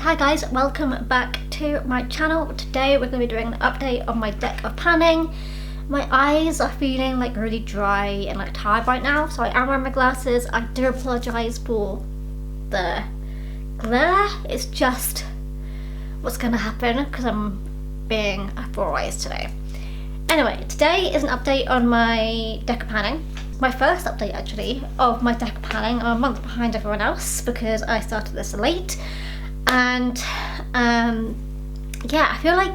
Hi guys, welcome back to my channel. Today we're going to be doing an update on my deck of panning. My eyes are feeling like really dry and like tired right now, so I am wearing my glasses. I do apologise for the glare. It's just what's going to happen because I'm being a 4 eyes today. Anyway, today is an update on my deck of panning. My first update actually of my deck of panning. I'm a month behind everyone else because I started this late. And yeah, I feel like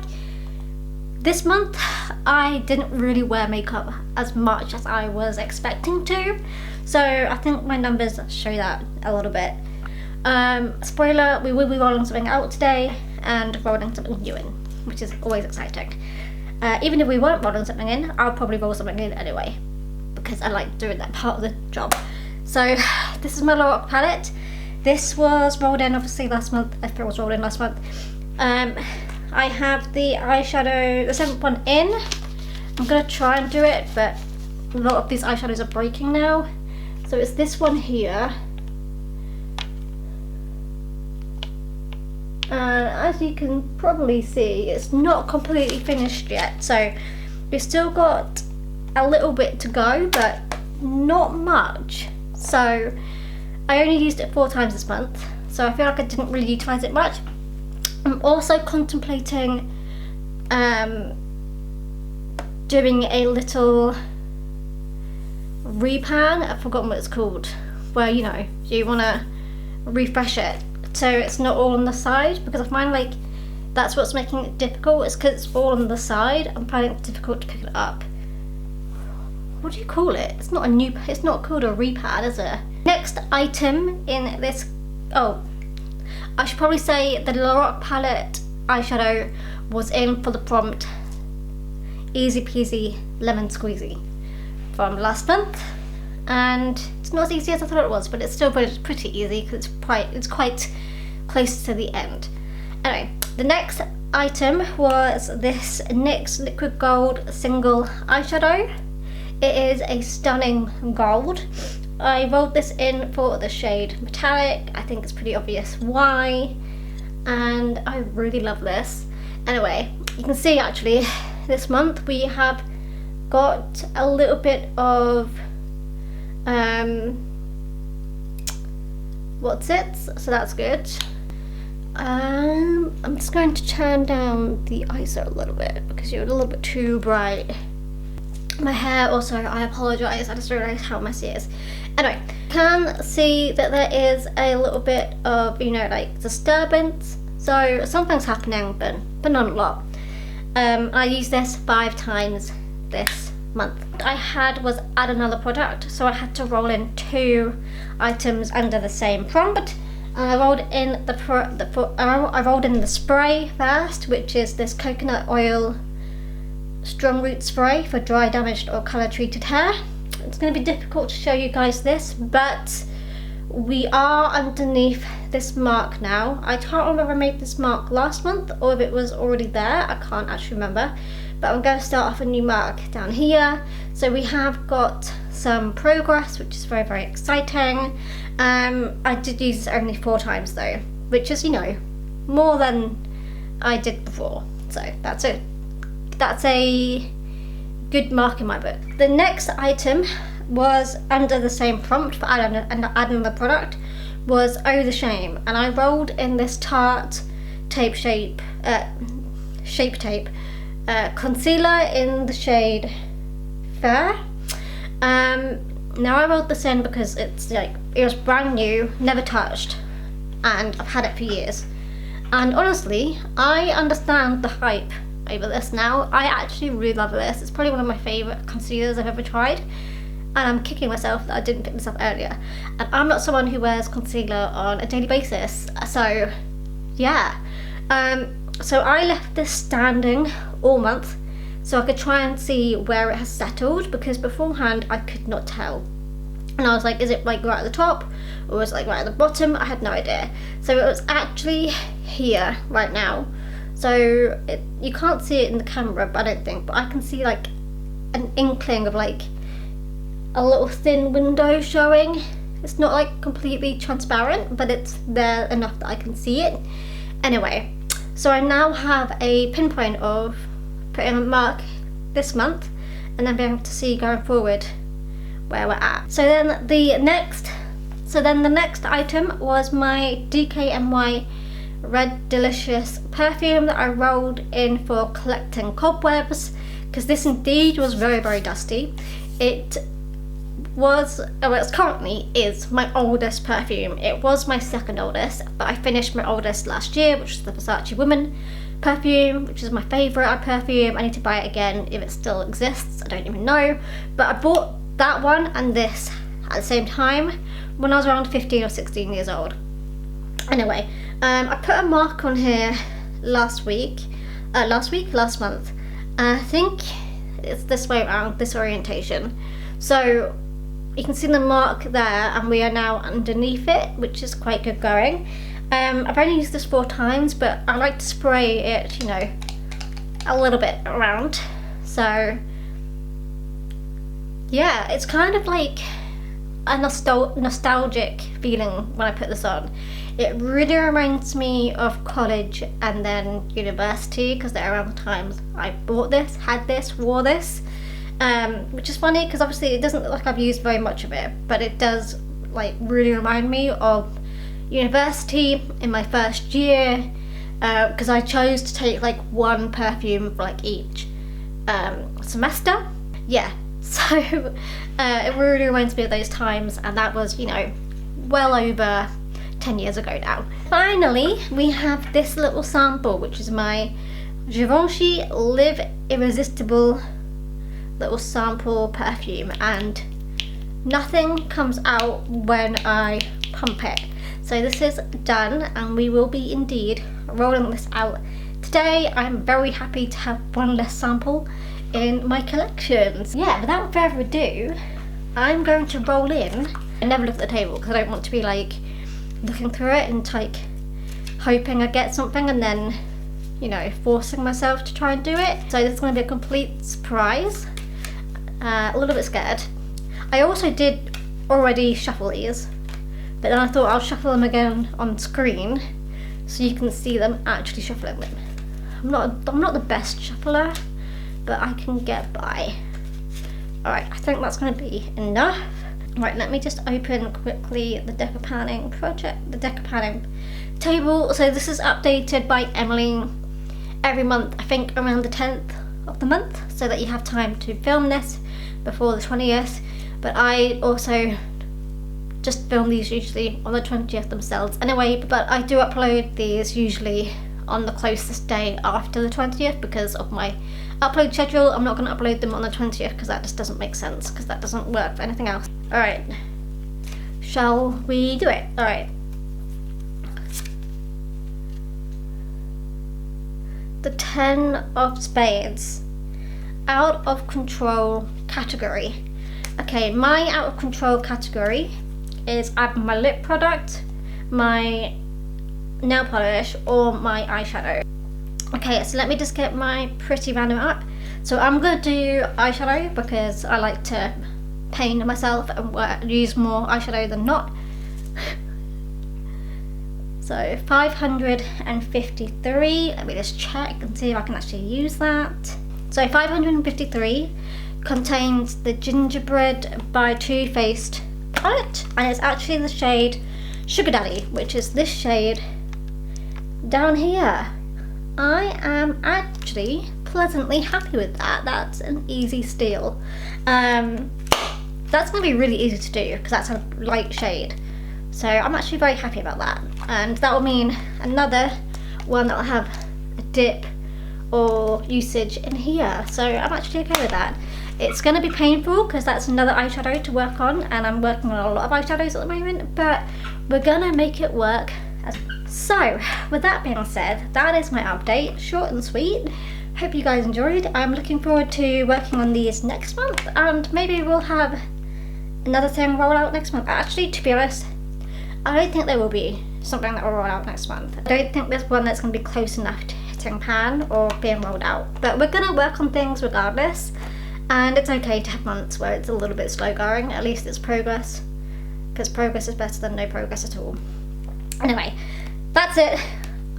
this month I didn't really wear makeup as much as I was expecting to, so I think my numbers show that a little bit. Spoiler, we will be rolling something out today and rolling something new in, which is always exciting. Even if we weren't rolling something in, I'll probably roll something in anyway because I like doing that part of the job. So this is my Lorac palette. This was rolled in obviously last month. If it was rolled in last month. I have the eyeshadow, the 7th one in. I'm going to try and do it, but a lot of these eyeshadows are breaking now. So it's this one here. And as you can probably see, it's not completely finished yet. So we've still got a little bit to go, but not much. So I only used it 4 times this month, so I feel like I didn't really utilise it much. I'm also contemplating doing a little repan, I've forgotten what it's called, where you know, you want to refresh it so it's not all on the side, because I find like that's what's making it difficult, is because it's all on the side. I'm finding it difficult to pick it up. What do you call it? It's not called a repad, is it? Next item in this, I should probably say the Lorac palette eyeshadow was in for the prompt Easy Peasy Lemon Squeezy from last month, and it's not as easy as I thought it was, but it's still pretty easy because it's quite close to the end. Anyway, the next item was this NYX Liquid Gold Single Eyeshadow. It is a stunning gold. I rolled this in for the shade Metallic. I think it's pretty obvious why, and I really love this. Anyway, you can see actually this month we have got a little bit of so that's good. I'm just going to turn down the ISO a little bit because you're a little bit too bright. My hair also, I apologise, I just realised how messy it is. Anyway, you can see that there is a little bit of, you know, like disturbance. So something's happening, but not a lot. I used this 5 times this month. I was add another product, so I had to roll in 2 items under the same prompt. And I rolled in I rolled in the spray first, which is this coconut oil strong root spray for dry, damaged or colour treated hair. It's going to be difficult to show you guys this, but we are underneath this mark now. I can't remember if I made this mark last month or if it was already there. I can't actually remember, but I'm going to start off a new mark down here. So we have got some progress, which is very, very exciting. I did use this only 4 times though, which is, you know, more than I did before, so that's a good mark in my book. The next item was under the same prompt for adding the product was Oh the Shame, and I rolled in this Tarte Shape Tape concealer in the shade Fair. Now I rolled this in because it was brand new, never touched, and I've had it for years. And honestly, I understand the hype over this now. I actually really love this. It's probably one of my favourite concealers I've ever tried, and I'm kicking myself that I didn't pick this up earlier. And I'm not someone who wears concealer on a daily basis, so yeah. So I left this standing all month so I could try and see where it has settled, because beforehand I could not tell. And I was like, is it like right at the top or was it like right at the bottom? I had no idea. So it was actually here right now. So you can't see it in the camera, but I don't think, but I can see like an inkling of like a little thin window showing. It's not like completely transparent, but it's there enough that I can see it. Anyway, so I now have a pinpoint of putting a mark this month, and then being able to see going forward where we're at. So then the next item was my DKNY Red Delicious perfume that I rolled in for collecting cobwebs, because this indeed was very, very dusty. It currently is my oldest perfume. It was my second oldest, but I finished my oldest last year, which is the Versace Woman perfume, which is my favourite perfume. I need to buy it again if it still exists, I don't even know. But I bought that one and this at the same time when I was around 15 or 16 years old. Anyway, I put a mark on here last month, and I think it's this way around, this orientation. So you can see the mark there, and we are now underneath it, which is quite good going. I've only used this 4 times, but I like to spray it, you know, a little bit around. So yeah, it's kind of like a nostalgic feeling when I put this on. It really reminds me of college and then university, because they're around the times I bought this, had this, wore this, which is funny because obviously it doesn't look like I've used very much of it, but it does like really remind me of university in my first year, because I chose to take like one perfume for like each semester. Yeah, so it really reminds me of those times, and that was, you know, well over 10 years ago now. Finally, we have this little sample, which is my Givenchy Live Irresistible little sample perfume, and nothing comes out when I pump it. So this is done, and we will be indeed rolling this out today. I'm very happy to have one less sample in my collections. Yeah, without further ado, I'm going to roll in. I never look at the table because I don't want to be like looking through it and like hoping I get something and then, you know, forcing myself to try and do it. So this is going to be a complete surprise. A little bit scared. I also did already shuffle these, but then I thought I'll shuffle them again on screen so you can see them actually shuffling them. I'm not the best shuffler, but I can get by. Alright, I think that's going to be enough. Right, let me just open quickly the Decopanning table. So this is updated by Emily every month, I think around the 10th of the month, so that you have time to film this before the 20th. But I also just film these usually on the 20th themselves anyway, but I do upload these usually on the closest day after the 20th because of my upload schedule. I'm not going to upload them on the 20th because that just doesn't make sense, because that doesn't work for anything else. Alright, shall we do it? Alright. The 10 of Spades. Out of control category. Okay, my out of control category is either my lip product, my nail polish, or my eyeshadow. Okay, so let me just get my Pretty Random up. So I'm going to do eyeshadow because I like to pain myself and use more eyeshadow than not. So 553, let me just check and see if I can actually use that. So 553 contains the Gingerbread by Too Faced palette, and it's actually the shade Sugar Daddy, which is this shade down here. I am actually pleasantly happy with that. That's an easy steal. That's going to be really easy to do because that's a light shade. So I'm actually very happy about that. And that will mean another one that will have a dip or usage in here. So I'm actually okay with that. It's going to be painful because that's another eyeshadow to work on, and I'm working on a lot of eyeshadows at the moment, but we're going to make it work. So with that being said, that is my update, short and sweet. Hope you guys enjoyed. I'm looking forward to working on these next month, and maybe we'll have another thing roll out next month. Actually, to be honest, I don't think there will be something that will roll out next month. I don't think there's one that's going to be close enough to hitting pan or being rolled out, but we're going to work on things regardless, and it's okay to have months where it's a little bit slow going. At least it's progress, because progress is better than no progress at all. Anyway, that's it.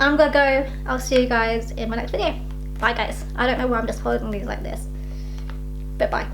I'm gonna go. I'll see you guys in my next video. Bye guys. I don't know why I'm just holding these like this, but bye.